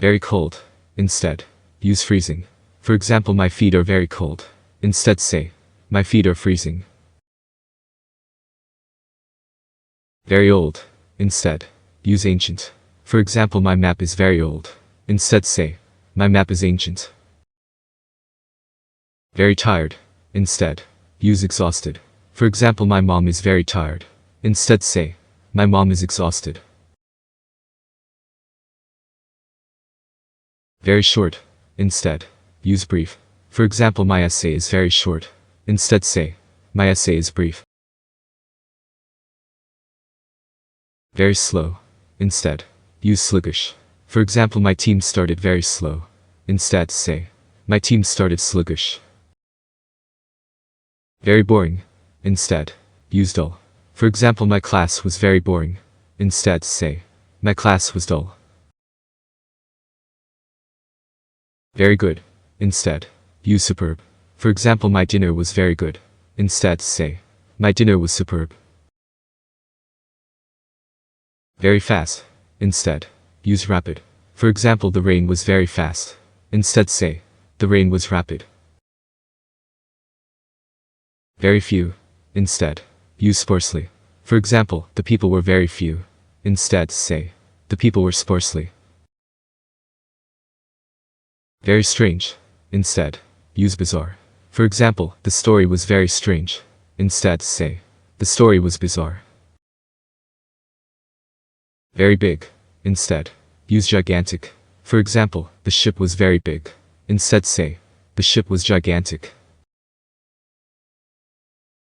Very cold. Instead, use freezing. For example, my feet are very cold. Instead say, my feet are freezing. Very old. Instead, use ancient. For example, my map is very old. Instead say, my map is ancient. Very tired. Instead, use exhausted. For example, my mom is very tired. Instead say, my mom is exhausted. Very short. Instead, use brief. For example, my essay is very short. Instead say, my essay is brief. Very slow. Instead, use sluggish. For example, my team started very slow. Instead say, my team started sluggish. Very boring. Instead, use dull. For example, my class was very boring. Instead say, my class was dull. Very good. Instead, use superb. For example, my dinner was very good. Instead say, my dinner was superb. Very fast. Instead, use rapid. For example, the rain was very fast. Instead say, the rain was rapid. Very few. Instead, use sparsely. For example, the people were very few. Instead say, the people were sparsely. Very strange. Instead, use bizarre. For example, the story was very strange. Instead say, the story was bizarre. Very big. Instead, use gigantic. For example, the ship was very big. Instead say, the ship was gigantic.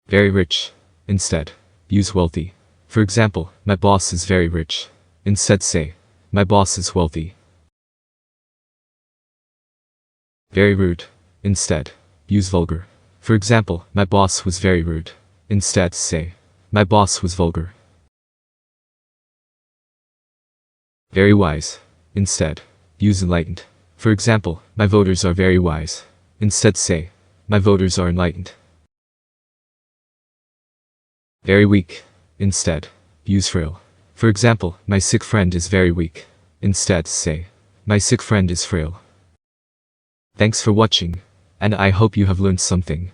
Very rich. Instead, use wealthy. For example, my boss is very rich. Instead say, my boss is wealthy. Very rude. Instead, use vulgar. For example, my boss was very rude. Instead say, my boss was vulgar. Very wise. Instead, use enlightened. For example, my voters are very wise. Instead say, my voters are enlightened. Very weak. Instead, use frail. For example, my sick friend is very weak. Instead say, my sick friend is frail. Thanks for watching, and I hope you have learned something.